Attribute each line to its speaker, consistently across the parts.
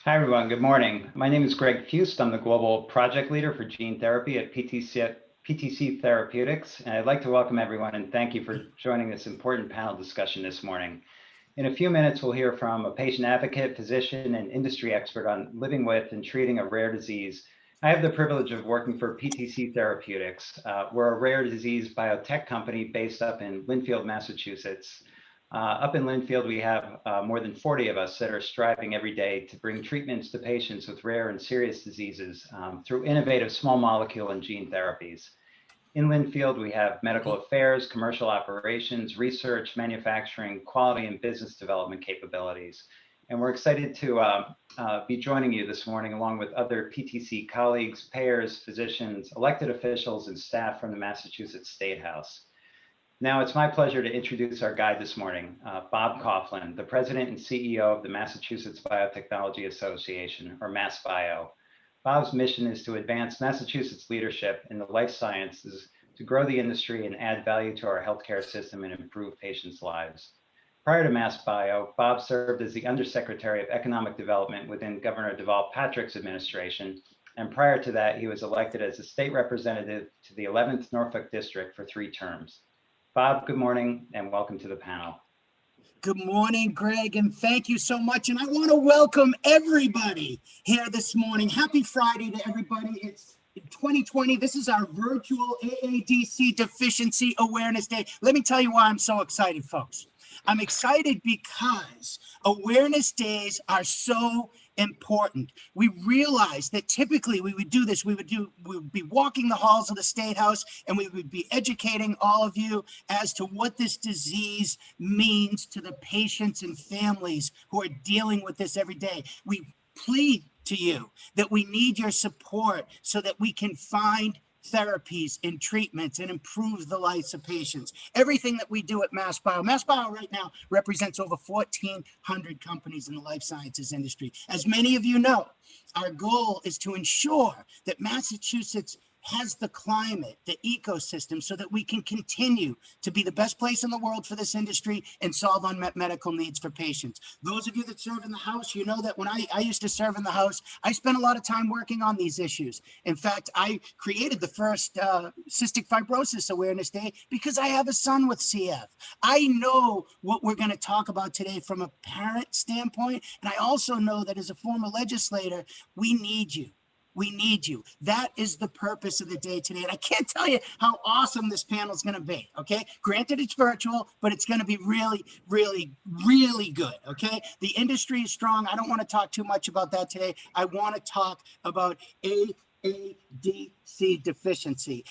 Speaker 1: Hi, everyone. Good morning. My name is Greg Fust. I'm the Global Project Leader for Gene Therapy at PTC Therapeutics. And I'd like to welcome everyone and thank you for joining this important panel discussion this morning. In a few minutes, we'll hear from a patient advocate, physician, and industry expert on living with and treating a rare disease. I have the privilege of working for PTC Therapeutics. We're a rare disease biotech company based up in Lynnfield, Massachusetts. Up in Lynnfield, we have more than 40 of us that are striving every day to bring treatments to patients with rare and serious diseases through innovative small molecule and gene therapies. In Lynnfield, we have medical affairs, commercial operations, research, manufacturing, quality, and business development capabilities. And we're excited to be joining you this morning along with other PTC colleagues, payers, physicians, elected officials, and staff from the Massachusetts State House. Now, it's my pleasure to introduce our guide this morning, Bob Coughlin, the President and CEO of the Massachusetts Biotechnology Association, or MassBio. Bob's mission is to advance Massachusetts leadership in the life sciences to grow the industry and add value to our healthcare system and improve patients' lives. Prior to MassBio, Bob served as the Undersecretary of Economic Development within Governor Deval Patrick's administration, and prior to that, he was elected as a state representative to the 11th Norfolk District for 3 terms. Bob, good morning and welcome to the panel.
Speaker 2: Good morning, Greg, and thank you so much. And I want to welcome everybody here this morning. Happy Friday to everybody. It's 2020. This is our virtual AADC Deficiency Awareness Day. Let me tell you why I'm so excited, folks. I'm excited because awareness days are so important. We realized that typically we would do this. We would be walking the halls of the State House and we would be educating all of you as to what this disease means to the patients and families who are dealing with this every day. We plead to you that we need your support so that we can find therapies and treatments and improve the lives of patients. Everything that we do at MassBio right now represents over 1,400 companies in the life sciences industry. As many of you know, our goal is to ensure that Massachusetts has the climate, the ecosystem, so that we can continue to be the best place in the world for this industry and solve unmet medical needs for patients. Those of you that serve in the House, you know that when I used to serve in the House, I spent a lot of time working on these issues. In fact, I created the first Cystic Fibrosis Awareness Day because I have a son with CF. I know what we're going to talk about today from a parent standpoint, and I also know that as a former legislator, we need you. We need you. That is the purpose of the day today. And I can't tell you how awesome this panel is going to be, okay? Granted, it's virtual, but it's going to be really, really, really good, okay? The industry is strong. I don't want to talk too much about that today. I want to talk about AADC deficiency.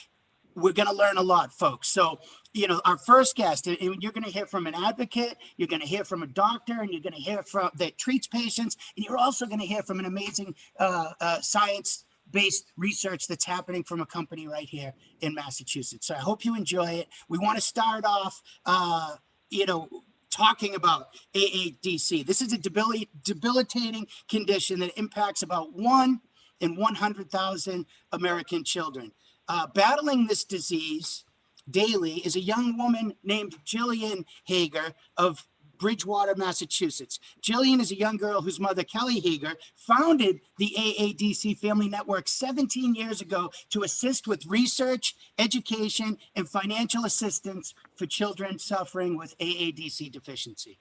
Speaker 2: We're going to learn a lot, folks. So, you know, our first guest, and you're going to hear from an advocate, you're going to hear from a doctor, and you're going to hear from that treats patients, and you're also going to hear from an amazing science-based research that's happening from a company right here in Massachusetts. So I hope you enjoy it. We want to start off, talking about AADC. This is a debilitating condition that impacts about 1 in 100,000 American children. Battling this disease daily is a young woman named JILLIAN HEGER of Bridgewater, Massachusetts. JILLIAN is a young girl whose mother, Kelly HEGER, founded the AADC Family Network 17 years ago to assist with research, education, and financial assistance for children suffering with AADC deficiency.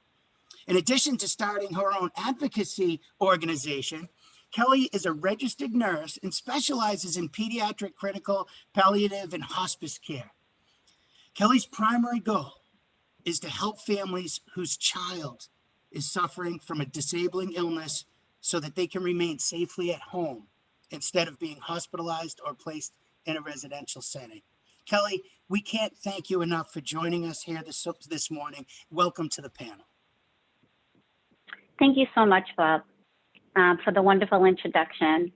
Speaker 2: In addition to starting her own advocacy organization, Kelly is a registered nurse and specializes in pediatric critical, palliative, and hospice care. Kelly's primary goal is to help families whose child is suffering from a disabling illness so that they can remain safely at home instead of being hospitalized or placed in a residential setting. Kelly, we can't thank you enough for joining us here this morning. Welcome to the panel.
Speaker 3: Thank you so much, Bob, for the wonderful introduction.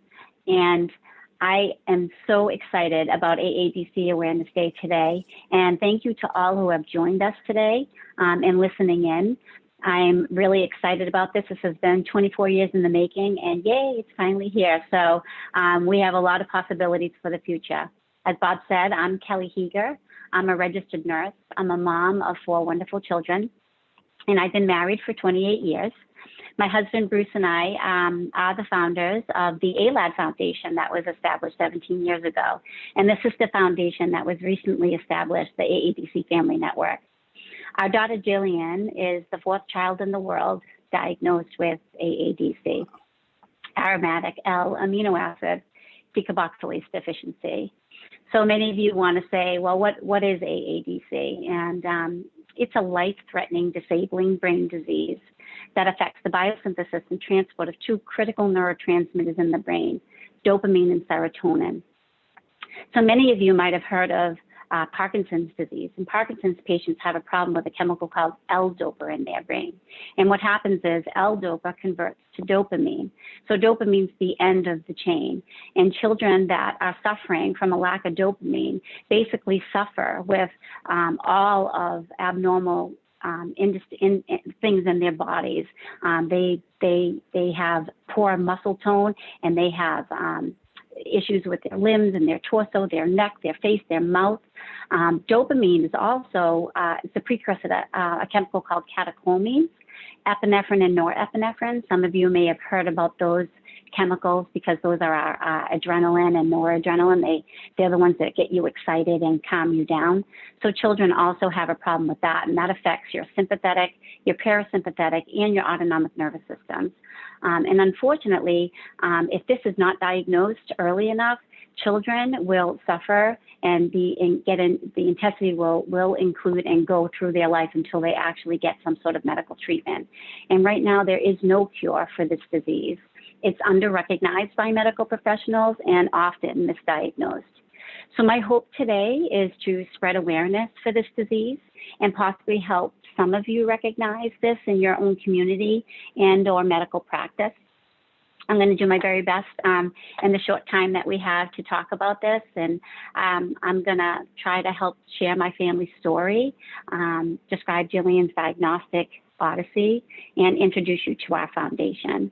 Speaker 3: And I am so excited about AADC Awareness Day today. And thank you to all who have joined us today and listening in. I'm really excited about this. This has been 24 years in the making, and yay, it's finally here. So we have a lot of possibilities for the future. As Bob said, I'm Kelly HEGER. I'm a registered nurse. I'm a mom of 4 wonderful children, and I've been married for 28 years. My husband, Bruce, and I are the founders of the AADC Foundation that was established 17 years ago. And this is the foundation that was recently established, the AADC Family Network. Our daughter, Jillian, is the 4th child in the world diagnosed with AADC, aromatic L-amino acid decarboxylase deficiency. So many of you want to say, well, what is AADC? And it's a life-threatening, disabling brain disease that affects the biosynthesis and transport of 2 critical neurotransmitters in the brain, dopamine and serotonin. So many of you might have heard of Parkinson's disease. And Parkinson's patients have a problem with a chemical called L-dopa in their brain. And what happens is L-dopa converts to dopamine. So dopamine's the end of the chain. And children that are suffering from a lack of dopamine basically suffer with all of abnormal things in their bodies. They have poor muscle tone, and they have issues with their limbs and their torso, their neck, their face, their mouth. Dopamine is also it's a precursor to a chemical called catecholamines, epinephrine and norepinephrine. Some of you may have heard about those chemicals because those are our adrenaline and noradrenaline. They're the ones that get you excited and calm you down. So children also have a problem with that, and that affects your sympathetic, your parasympathetic, and your autonomic nervous systems. And unfortunately, if this is not diagnosed early enough, children will suffer, and the intensity will include and go through their life until they actually get some sort of medical treatment. And right now, there is no cure for this disease. It's under-recognized by medical professionals and often misdiagnosed. So my hope today is to spread awareness for this disease and possibly help some of you recognize this in your own community and or medical practice. I'm going to do my very best in the short time that we have to talk about this, and I'm going to try to help share my family story, describe Jillian's diagnostic odyssey, and introduce you to our foundation.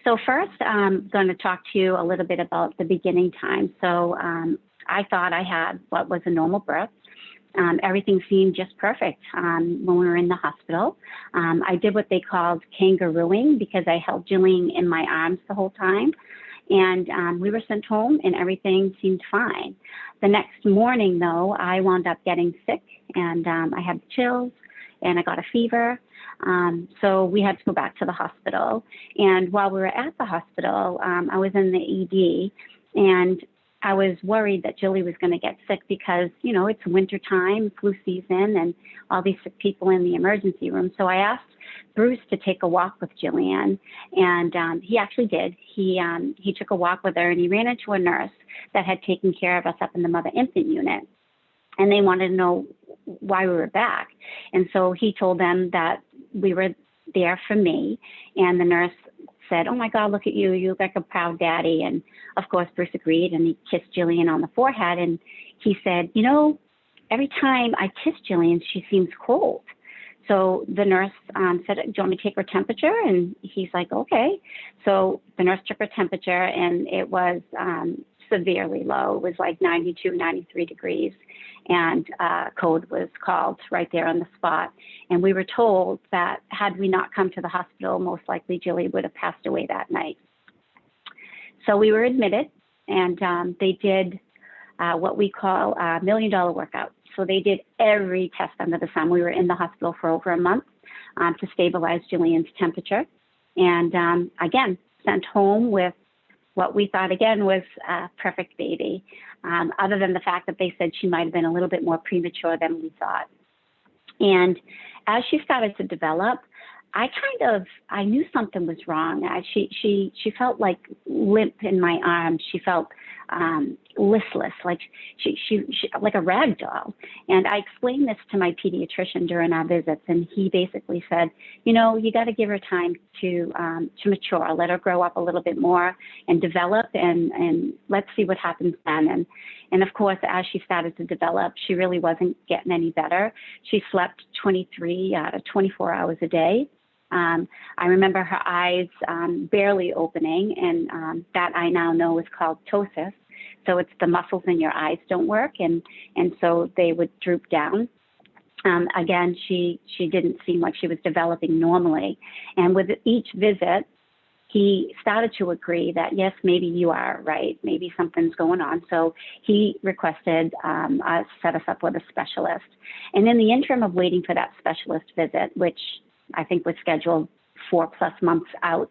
Speaker 3: So first, I'm going to talk to you a little bit about the beginning time. So I thought I had what was a normal birth. Everything seemed just perfect when we were in the hospital. I did what they called kangarooing because I held Jillian in my arms the whole time. And we were sent home and everything seemed fine. The next morning, though, I wound up getting sick, and I had chills and I got a fever. So we had to go back to the hospital. And while we were at the hospital, I was in the ED, and I was worried that Jilly was going to get sick because, you know, it's winter time, flu season, and all these sick people in the emergency room. So I asked Bruce to take a walk with Jillian, and he actually did. He took a walk with her, and he ran into a nurse that had taken care of us up in the mother-infant unit. And they wanted to know why we were back. And so he told them that we were there for me, and the nurse said, "Oh my God, look at you. You look like a proud daddy." And of course, Bruce agreed, and he kissed Jillian on the forehead. And he said, "You know, every time I kiss Jillian, she seems cold." So the nurse said, "Do you want me to take her temperature?" And he's like, "Okay." So the nurse took her temperature, and it was severely low. It was like 92, 93 degrees. And code was called right there on the spot. And we were told that had we not come to the hospital, most likely Jilly would have passed away that night. So we were admitted, and they did what we call a $1 million workout. So they did every test under the sun. We were in the hospital for over a month to stabilize Jillian's temperature. And again, sent home with what we thought, again, was a perfect baby, other than the fact that they said she might have been a little bit more premature than we thought. And as she started to develop, I knew something was wrong. She felt like limp in my arms. She felt listless, like she like a rag doll. And I explained this to my pediatrician during our visits, and he basically said, "You know, you got to give her time to mature, let her grow up a little bit more and develop, and let's see what happens then." And of course, as she started to develop, she really wasn't getting any better. She slept 23 out of 24 hours a day. I remember her eyes barely opening, and that I now know is called ptosis. So it's the muscles in your eyes don't work, and so they would droop down. Again, she didn't seem like she was developing normally. And with each visit, he started to agree that, yes, maybe you are right. Maybe something's going on. So he requested us set us up with a specialist. And in the interim of waiting for that specialist visit, which I think was scheduled 4+ months out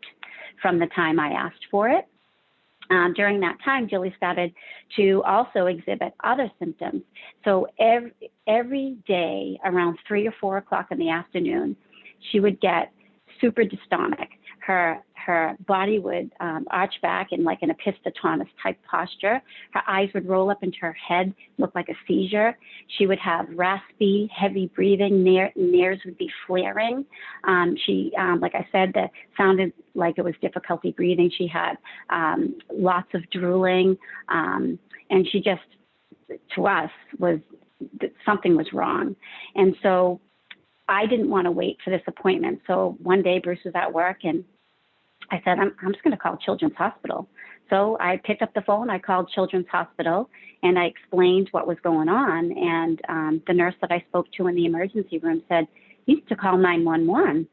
Speaker 3: from the time I asked for it, during that time, Jilly started to also exhibit other symptoms. So every day around 3 or 4 o'clock in the afternoon, she would get super dystonic. Her body would arch back in like an epistatonus type posture. Her eyes would roll up into her head, look like a seizure. She would have raspy, heavy breathing. Nares would be flaring. She, like I said, that sounded like it was difficulty breathing. She had lots of drooling, and she just, to us, something was wrong. And so I didn't want to wait for this appointment. So one day Bruce was at work and I said, I'm just going to call Children's Hospital. So I picked up the phone, I called Children's Hospital, and I explained what was going on. And the nurse that I spoke to in the emergency room said, you need to call 911,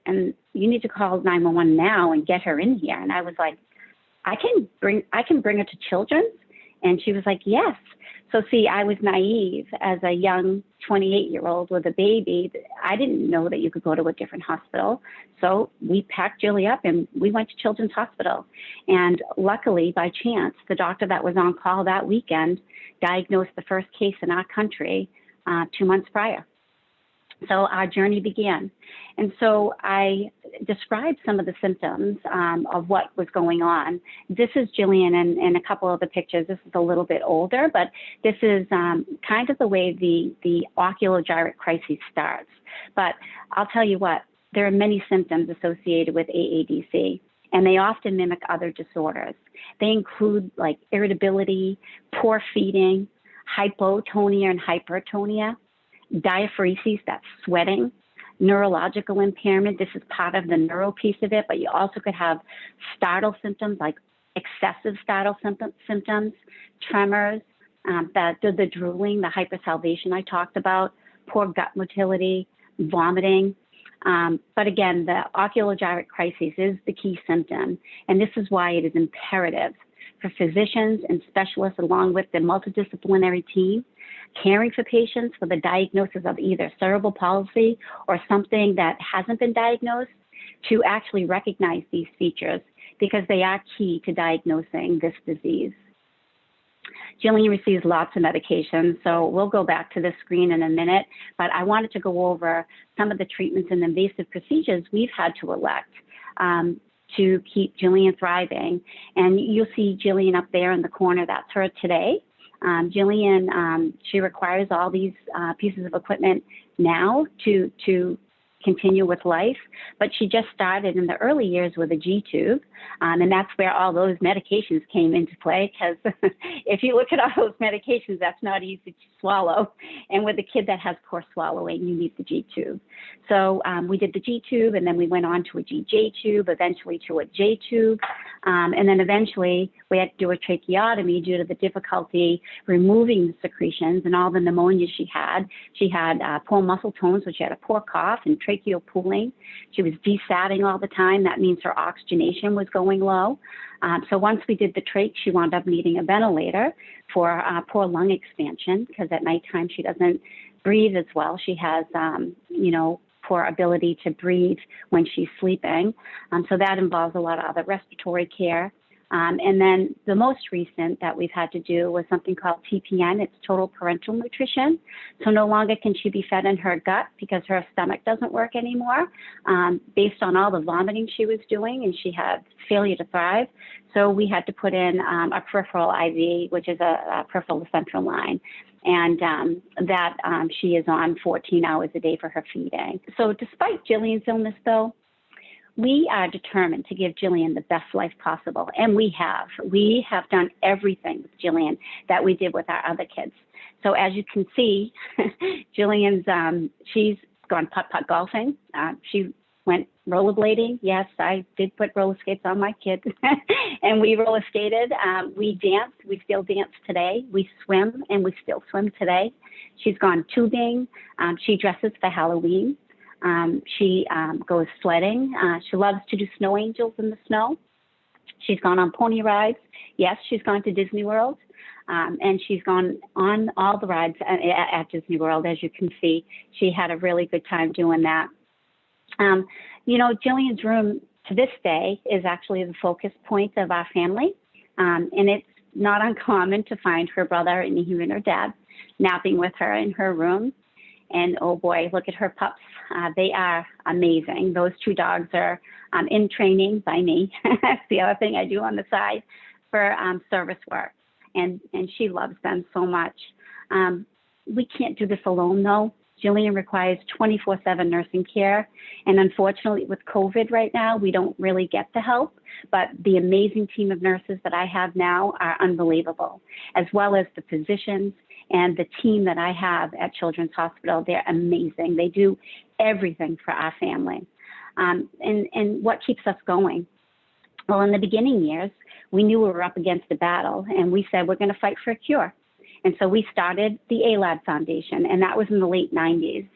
Speaker 3: and you need to call 911 now and get her in here. And I was like, I can bring her to Children's? And she was like, yes. So see, I was naive as a young 28-year-old with a baby. I didn't know that you could go to a different hospital. So we packed Jilly up and we went to Children's Hospital. And luckily, by chance, the doctor that was on call that weekend diagnosed the first case in our country 2 months prior. So our journey began. And so I described some of the symptoms of what was going on. This is Jillian and a couple of the pictures. This is a little bit older, but this is kind of the way the oculogyric crisis starts. But I'll tell you what, there are many symptoms associated with AADC, and they often mimic other disorders. They include like irritability, poor feeding, hypotonia and hypertonia, diaphoresis, that's sweating, neurological impairment. This is part of the neuro piece of it, but you also could have startle symptoms like excessive startle symptoms, tremors, the drooling, the hypersalivation I talked about, poor gut motility, vomiting. But again, the oculogyric crisis is the key symptom, and this is why it is imperative for physicians and specialists, along with the multidisciplinary team, caring for patients with a diagnosis of either cerebral palsy or something that hasn't been diagnosed, to actually recognize these features because they are key to diagnosing this disease. Jillian receives lots of medications, so we'll go back to the screen in a minute, but I wanted to go over some of the treatments and invasive procedures we've had to elect to keep Jillian thriving. And you'll see Jillian up there in the corner, that's her today. Jillian, she requires all these pieces of equipment now to continue with life, but she just started in the early years with a G-tube, and that's where all those medications came into play, because if you look at all those medications, that's not easy to swallow, and with a kid that has poor swallowing, you need the G-tube. So we did the G-tube, and then we went on to a GJ tube, eventually to a J-tube, and then eventually we had to do a tracheotomy due to the difficulty removing the secretions and all the pneumonia she had. She had poor muscle tone, so she had a poor cough and tracheal pooling. She was desatting all the time. That means her oxygenation was going low. So once we did the trach, she wound up needing a ventilator for poor lung expansion, because at nighttime she doesn't breathe as well. She has, poor ability to breathe when she's sleeping. So that involves a lot of other respiratory care. And then the most recent that we've had to do was something called TPN. It's total parenteral nutrition. So no longer can she be fed in her gut because her stomach doesn't work anymore, based on all the vomiting she was doing, and she had failure to thrive. So we had to put in a peripheral IV, which is a peripheral central line. And she is on 14 hours a day for her feeding. So despite Jillian's illness, though, we are determined to give Jillian the best life possible, and we have. We have done everything with Jillian that we did with our other kids. So as you can see, Jillian's, she's gone putt-putt golfing. She went rollerblading. Yes, I did put roller skates on my kids, and we roller skated. We danced. We still dance today. We swim, and we still swim today. She's gone tubing. She dresses for Halloween. She goes sledding. She loves to do snow angels in the snow. She's gone on pony rides. Yes, she's gone to Disney World. And she's gone on all the rides at Disney World, as you can see. She had a really good time doing that. Jillian's room to this day is actually the focus point of our family. And it's not uncommon to find her brother and even her dad napping with her in her room. And oh boy, look at her pups. They are amazing. Those two dogs are in training by me. That's the other thing I do on the side for service work. And she loves them so much. We can't do this alone though. Jillian requires 24/7 nursing care. And unfortunately with COVID right now, we don't really get the help, but the amazing team of nurses that I have now are unbelievable, as well as the physicians and the team that I have at Children's Hospital. They're amazing. They do everything for our family. And what keeps us going? Well, in the beginning years, we knew we were up against a battle, and we said, we're going to fight for a cure. And so we started the AADC Foundation, and that was in the late 90s.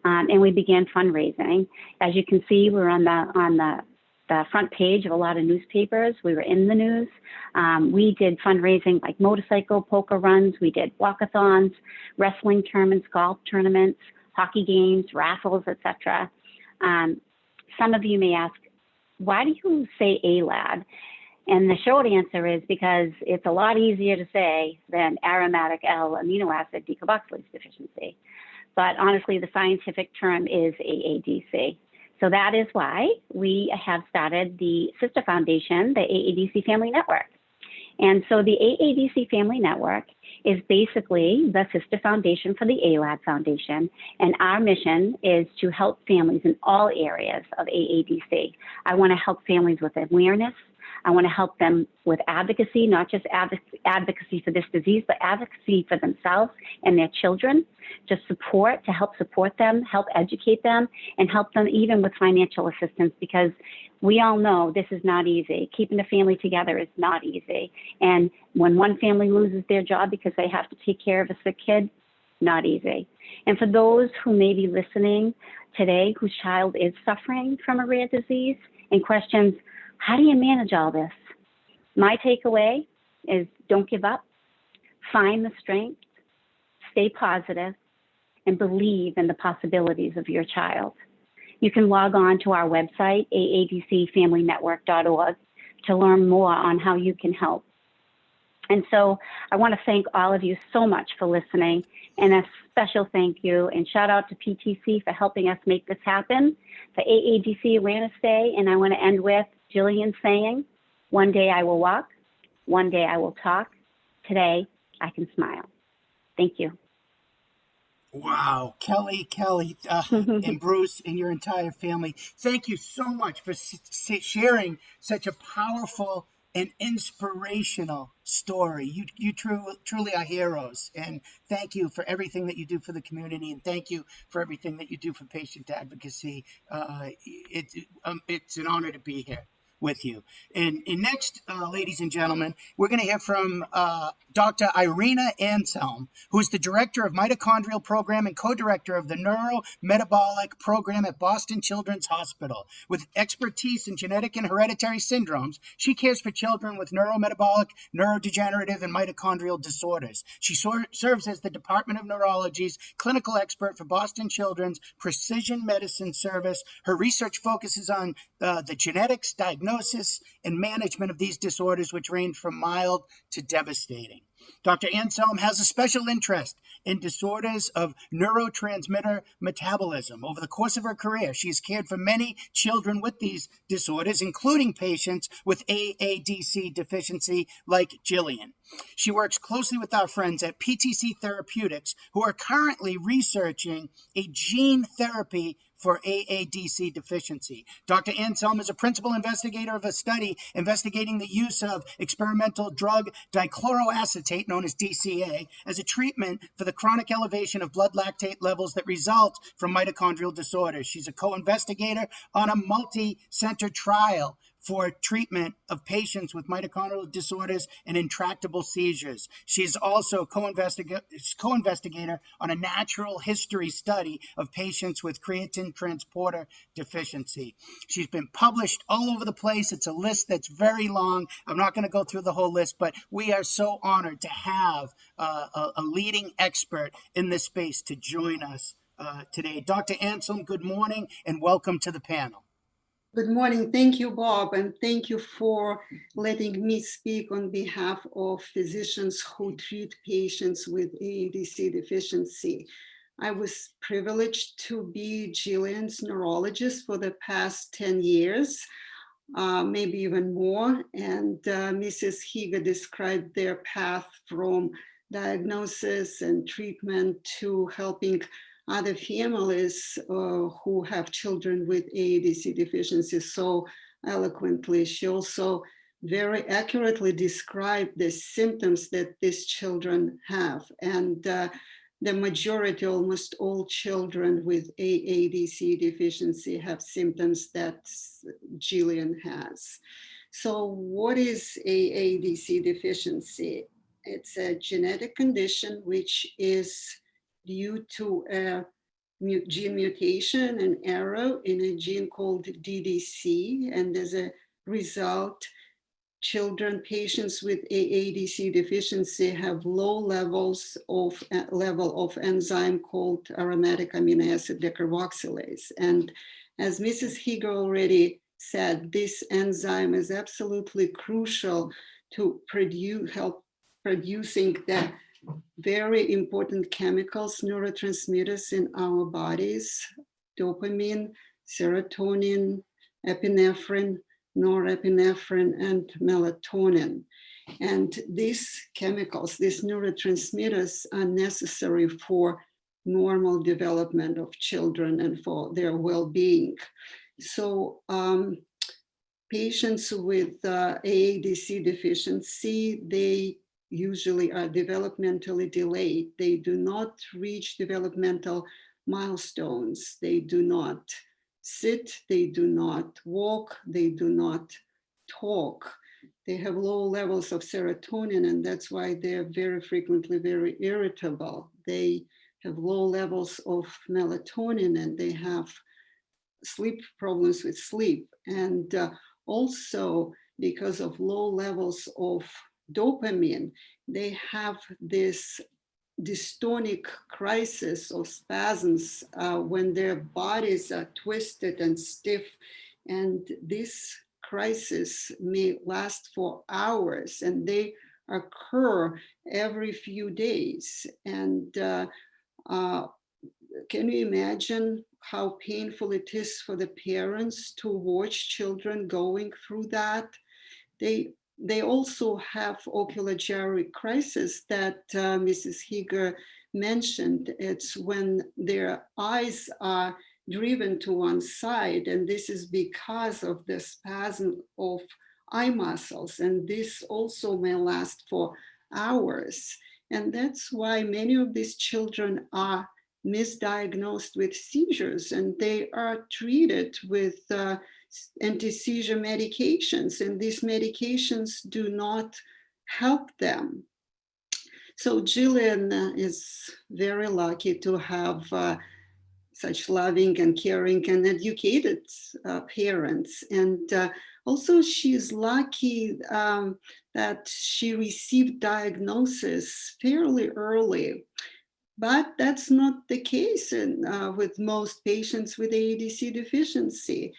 Speaker 3: And we began fundraising. As you can see, we're on the front page of a lot of newspapers. We were in the news. We did fundraising like motorcycle, poker runs. We did walkathons, wrestling tournaments, golf tournaments, hockey games, raffles, etc. Some of you may ask, why do you say AADC? And the short answer is because it's a lot easier to say than aromatic L amino acid decarboxylase deficiency. But honestly, the scientific term is AADC. So that is why we have started the sister foundation, the AADC Family Network. And so the AADC Family Network is basically the sister foundation for the AADC Foundation. And our mission is to help families in all areas of AADC. I want to help families with awareness. I want to help them with advocacy, not just advocacy for this disease, but advocacy for themselves and their children, to help support them, help educate them, and help them even with financial assistance, because we all know this is not easy. Keeping a family together is not easy. And when one family loses their job because they have to take care of a sick kid, not easy. And for those who may be listening today whose child is suffering from a rare disease and questions, how do you manage all this? My takeaway is don't give up, find the strength, stay positive, and believe in the possibilities of your child. You can log on to our website, aadcfamilynetwork.org, to learn more on how you can help. And so I want to thank all of you so much for listening, and a special thank you and shout out to PTC for helping us make this happen for AADC Awareness Day. And I want to end with Jillian saying, one day I will walk, one day I will talk, today I can smile. Thank you.
Speaker 2: Wow, Kelly, and Bruce and your entire family, thank you so much for sharing such a powerful and inspirational story. You truly are heroes, and thank you for everything that you do for the community, and thank you for everything that you do for patient advocacy. It's an honor to be here with you. And next, ladies and gentlemen, we're going to hear from Dr. Irina Anselm, who's the director of mitochondrial program and co-director of the neurometabolic program at Boston Children's Hospital. With expertise in genetic and hereditary syndromes, she cares for children with neurometabolic, neurodegenerative, and mitochondrial disorders. She serves as the Department of Neurology's clinical expert for Boston Children's Precision Medicine Service. Her research focuses on the genetics, diagnosis, and management of these disorders, which range from mild to devastating. Dr. Anselm has a special interest in disorders of neurotransmitter metabolism. Over the course of her career, she has cared for many children with these disorders, including patients with AADC deficiency like Jillian. She works closely with our friends at PTC Therapeutics, who are currently researching a gene therapy for AADC deficiency. Dr. Anselm is a principal investigator of a study investigating the use of experimental drug dichloroacetate, known as DCA, as a treatment for the chronic elevation of blood lactate levels that results from mitochondrial disorders. She's a co-investigator on a multi-center trial for treatment of patients with mitochondrial disorders and intractable seizures. She's also co-investigator on a natural history study of patients with creatine transporter deficiency. She's been published all over the place. It's a list that's very long. I'm not going to go through the whole list, but we are so honored to have a leading expert in this space to join us today. Dr. Anselm, good morning and welcome to the panel.
Speaker 4: Good morning. Thank you, Bob, and thank you for letting me speak on behalf of physicians who treat patients with AADC deficiency. I was privileged to be JILLIAN'S neurologist for the past 10 years, maybe even more, and Mrs. HEGER described their path from diagnosis and treatment to helping other families who have children with AADC deficiency so eloquently. She also very accurately described the symptoms that these children have. And the majority, almost all children with AADC deficiency have symptoms that JILLIAN has. So what is AADC deficiency? It's a genetic condition which is due to a gene mutation, an error in a gene called DDC, and as a result, patients with AADC deficiency have low levels of enzyme called aromatic amino acid decarboxylase. And as Mrs. HEGER already said, this enzyme is absolutely crucial to help producing the very important chemicals, neurotransmitters in our bodies: dopamine, serotonin, epinephrine, norepinephrine, and melatonin. And these chemicals, these neurotransmitters, are necessary for normal development of children and for their well-being. So patients with AADC deficiency, they usually are developmentally delayed. They do not reach developmental milestones. They do not sit, they do not walk, they do not talk. They have low levels of serotonin, and that's why they're very frequently very irritable. They have low levels of melatonin, and they have problems with sleep. And also, because of low levels of dopamine, they have this dystonic crisis or spasms when their bodies are twisted and stiff. And this crisis may last for hours, and they occur every few days. And can you imagine how painful it is for the parents to watch children going through that? They also have ocular gyrate crisis that Mrs. HEGER mentioned. It's when their eyes are driven to one side, and this is because of the spasm of eye muscles, and this also may last for hours. And that's why many of these children are misdiagnosed with seizures, and they are treated with anti-seizure medications, and these medications do not help them. So JILLIAN is very lucky to have such loving and caring and educated parents. And also she's lucky that she received diagnosis fairly early. But that's not the case with most patients with AADC deficiency.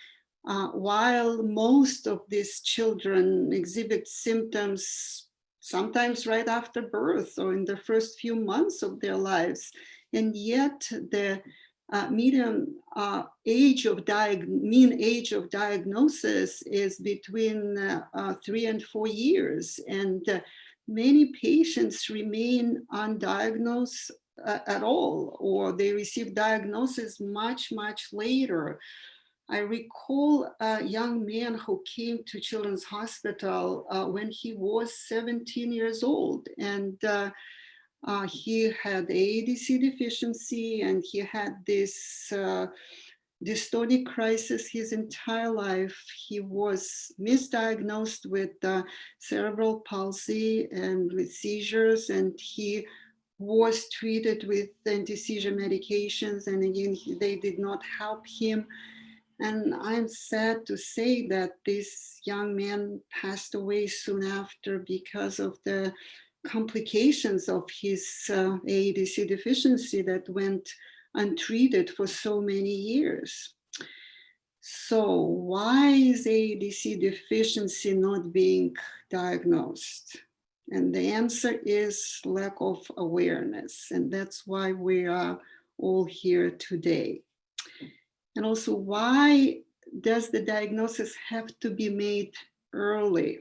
Speaker 4: While most of these children exhibit symptoms sometimes right after birth or in the first few months of their lives, and yet the mean age of diagnosis is between 3 and 4 years, and many patients remain undiagnosed at all, or they receive diagnosis much later. I recall a young man who came to Children's Hospital when he was 17 years old, and he had AADC deficiency, and he had this dystonia crisis his entire life. He was misdiagnosed with cerebral palsy and with seizures, and he was treated with anti-seizure medications, and again, they did not help him. And I'm sad to say that this young man passed away soon after because of the complications of his AADC deficiency that went untreated for so many years. So why is AADC deficiency not being diagnosed? And the answer is lack of awareness. And that's why we are all here today. And also, why does the diagnosis have to be made early?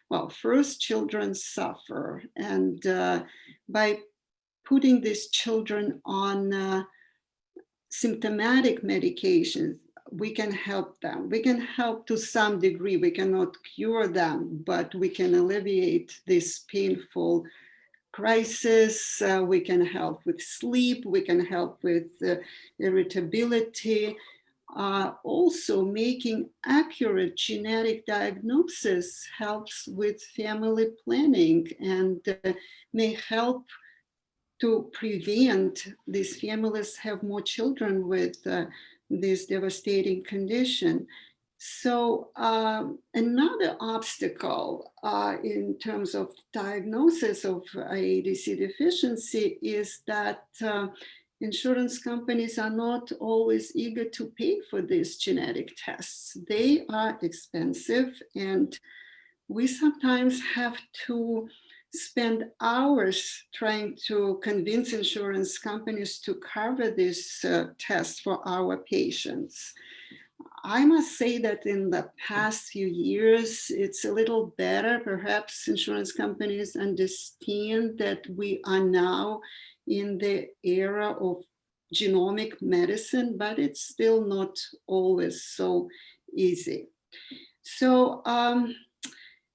Speaker 4: Well, first, children suffer. And by putting these children on symptomatic medications, we can help them. We can help to some degree. We cannot cure them, but we can alleviate this painful crisis. We can help with sleep. We can help with irritability. Also, making accurate genetic diagnosis helps with family planning and may help to prevent these families have more children with this devastating condition. So another obstacle in terms of diagnosis of AADC deficiency is that insurance companies are not always eager to pay for these genetic tests. They are expensive, and we sometimes have to spend hours trying to convince insurance companies to cover this test for our patients. I must say that in the past few years, it's a little better. Perhaps insurance companies understand that we are now in the era of genomic medicine, but it's still not always so easy. So,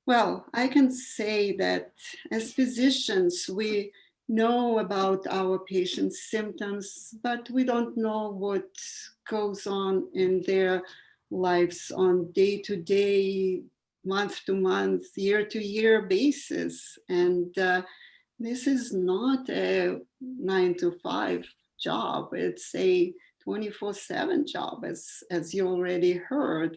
Speaker 4: well, I can say that as physicians, we know about our patients' symptoms, but we don't know what goes on in their lives on day-to-day, month-to-month, year-to-year basis. And this is not a 9-to-5 job. It's a 24/7 job, as you already heard.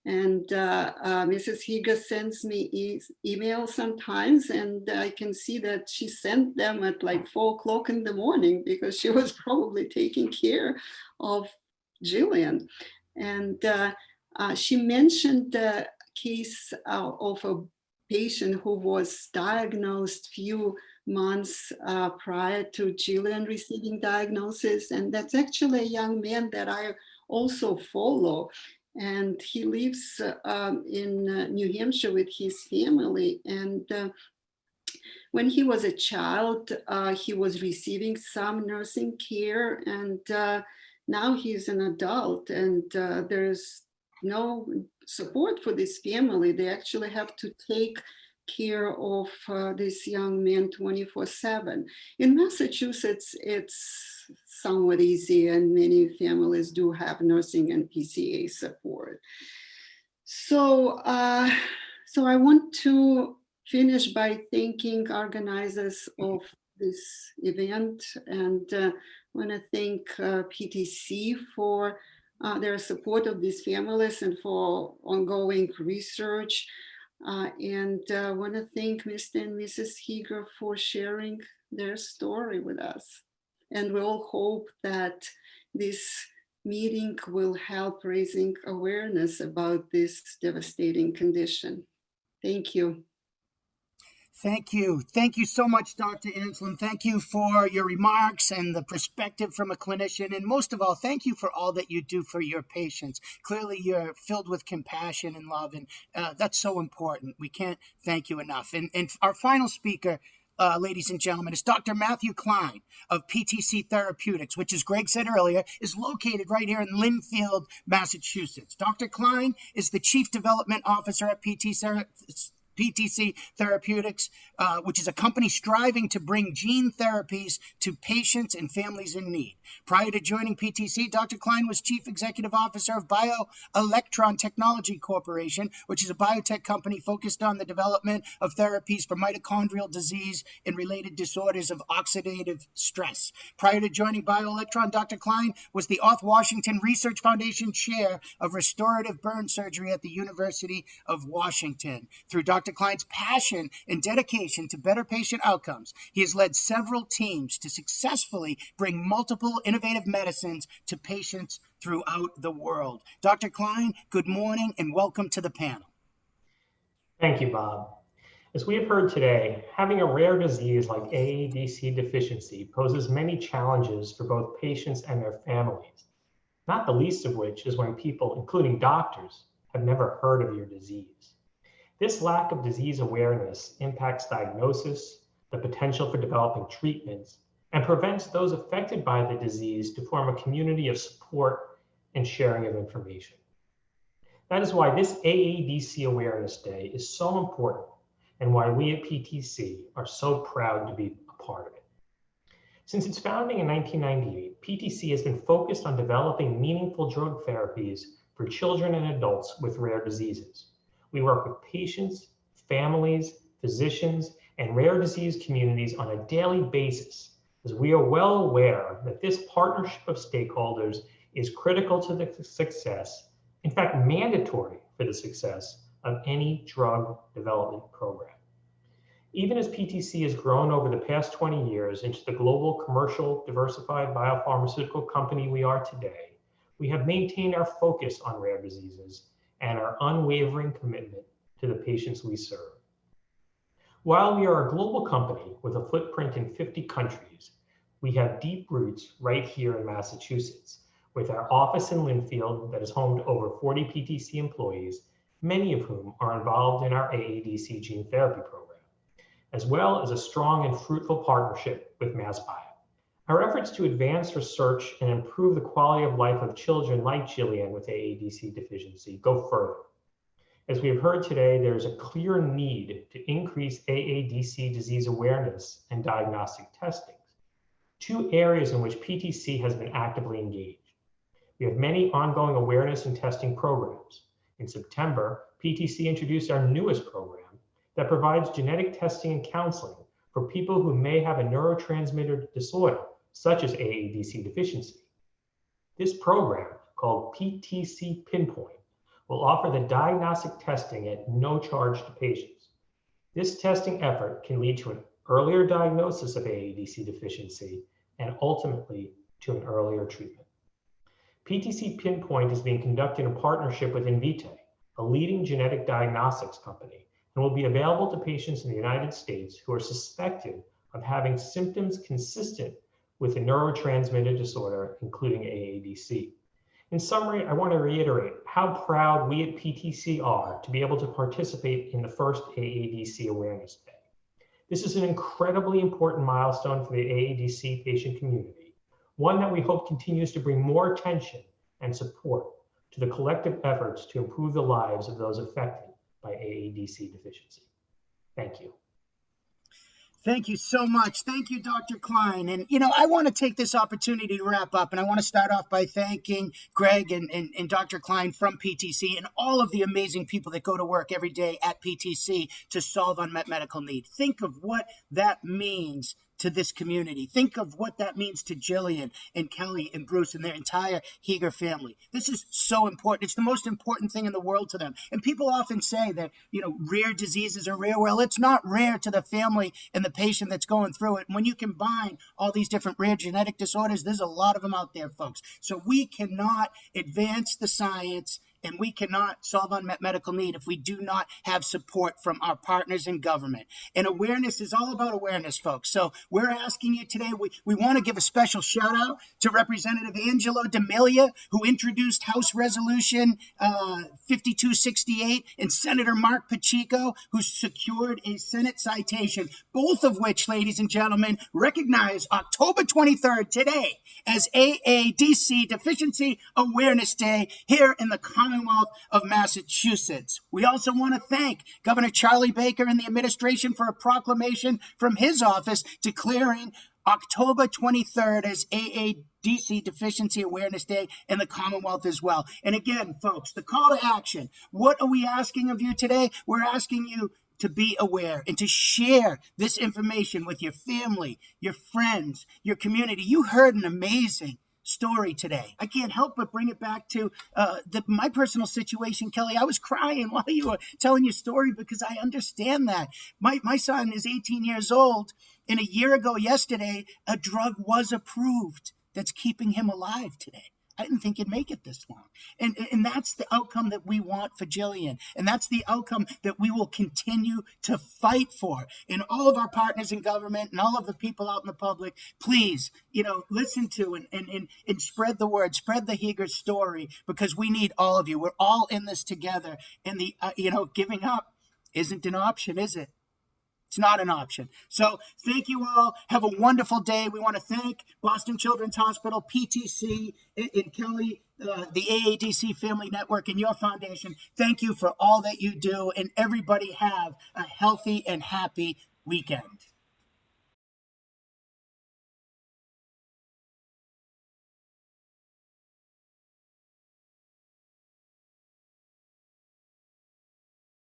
Speaker 4: And Mrs. HEGER sends me emails sometimes, and I can see that she sent them at like 4 o'clock in the morning because she was probably taking care of Jillian. And she mentioned the case of a patient who was diagnosed few months prior to Jillian receiving diagnosis. And that's actually a young man that I also follow. And he lives in New Hampshire with his family. And when he was a child, he was receiving some nursing care. And now he's an adult, and there's no support for this family. They actually have to take care of this young man 24/7. In Massachusetts, it's somewhat easy, and many families do have nursing and PCA support. So, so I want to finish by thanking organizers of this event, and want to thank PTC for their support of these families and for ongoing research. And I want to thank Mr. and Mrs. HEGER for sharing their story with us. And we all hope that this meeting will help raising awareness about this devastating condition. Thank you.
Speaker 2: Thank you. Thank you so much, Dr. Anselm. Thank you for your remarks and the perspective from a clinician. And most of all, thank you for all that you do for your patients. Clearly, you're filled with compassion and love, and that's so important. We can't thank you enough. And our final speaker, ladies and gentlemen, is Dr. Matthew Klein of PTC Therapeutics, which, as Greg said earlier, is located right here in Lynnfield, Massachusetts. Dr. Klein is the Chief Development Officer at PTC PTC Therapeutics, which is a company striving to bring gene therapies to patients and families in need. Prior to joining PTC, Dr. Klein was Chief Executive Officer of BioElectron Technology Corporation, which is a biotech company focused on the development of therapies for mitochondrial disease and related disorders of oxidative stress. Prior to joining BioElectron, Dr. Klein was the Arth Washington Research Foundation Chair of Restorative Burn Surgery at the University of Washington. Through Dr. Klein's passion and dedication to better patient outcomes, he has led several teams to successfully bring multiple innovative medicines to patients throughout the world. Dr. Klein, good morning and welcome to the panel.
Speaker 5: Thank you, Bob. As we have heard today, having a rare disease like AADC deficiency poses many challenges for both patients and their families, not the least of which is when people, including doctors, have never heard of your disease. This lack of disease awareness impacts diagnosis, the potential for developing treatments, and prevents those affected by the disease to form a community of support and sharing of information. That is why this AADC Awareness Day is so important and why we at PTC are so proud to be a part of it. Since its founding in 1998, PTC has been focused on developing meaningful drug therapies for children and adults with rare diseases. We work with patients, families, physicians, and rare disease communities on a daily basis, as we are well aware that this partnership of stakeholders is critical to the success, in fact, mandatory for the success of any drug development program. Even as PTC has grown over the past 20 years into the global commercial diversified biopharmaceutical company we are today, we have maintained our focus on rare diseases and our unwavering commitment to the patients we serve. While we are a global company with a footprint in 50 countries, we have deep roots right here in Massachusetts, with our office in Linfield that is home to over 40 PTC employees, many of whom are involved in our AADC gene therapy program, as well as a strong and fruitful partnership with MassBio. Our efforts to advance research and improve the quality of life of children like Jillian with AADC deficiency go further. As we have heard today, there is a clear need to increase AADC disease awareness and diagnostic testing, two areas in which PTC has been actively engaged. We have many ongoing awareness and testing programs. In September, PTC introduced our newest program that provides genetic testing and counseling for people who may have a neurotransmitter disorder, such as AADC deficiency. This program, called PTC Pinpoint, will offer the diagnostic testing at no charge to patients. This testing effort can lead to an earlier diagnosis of AADC deficiency and ultimately to an earlier treatment. PTC Pinpoint is being conducted in partnership with Invitae, a leading genetic diagnostics company, and will be available to patients in the United States who are suspected of having symptoms consistent with a neurotransmitter disorder, including AADC. In summary, I want to reiterate how proud we at PTC are to be able to participate in the first AADC Awareness Day. This is an incredibly important milestone for the AADC patient community, one that we hope continues to bring more attention and support to the collective efforts to improve the lives of those affected by AADC deficiency. Thank you.
Speaker 2: Thank you so much. Thank you, Dr. Klein. And, I want to take this opportunity to wrap up, and I want to start off by thanking Greg and Dr. Klein from PTC and all of the amazing people that go to work every day at PTC to solve unmet medical need. Think of what that means to this community. Think of what that means to Jillian and Kelly and Bruce and their entire HEGER family. This is so important. It's the most important thing in the world to them. And people often say that, rare diseases are rare. Well, it's not rare to the family and the patient that's going through it. And when you combine all these different rare genetic disorders, there's a lot of them out there, folks. So we cannot advance the science and we cannot solve unmet medical need if we do not have support from our partners in government. And awareness is all about awareness, folks. So we're asking you today, we want to give a special shout out to Representative Angelo D'Amelia, who introduced House Resolution 5268, and Senator Mark Pacheco, who secured a Senate citation, both of which, ladies and gentlemen, recognize October 23rd today as AADC Deficiency Awareness Day here in the Commonwealth of Massachusetts. We also want to thank Governor Charlie Baker and the administration for a proclamation from his office declaring October 23rd as AADC Deficiency Awareness Day in the Commonwealth as well. And again, folks, the call to action, what are we asking of you today? We're asking you to be aware and to share this information with your family, your friends, your community. You heard an amazing story today. I can't help but bring it back to my personal situation, Kelly. I was crying while you were telling your story because I understand that. My son is 18 years old, and a year ago yesterday, a drug was approved that's keeping him alive today. I didn't think he'd make it this long. And that's the outcome that we want for Jillian. And that's the outcome that we will continue to fight for. And all of our partners in government and all of the people out in the public, please, listen to and spread the word, spread the HEGER story, because we need all of you. We're all in this together. And giving up isn't an option, is it? It's not an option. So thank you all. Have a wonderful day. We want to thank Boston Children's Hospital, PTC, and Kelly, the AADC Family Network, and your foundation. Thank you for all that you do. And everybody have a healthy and happy weekend.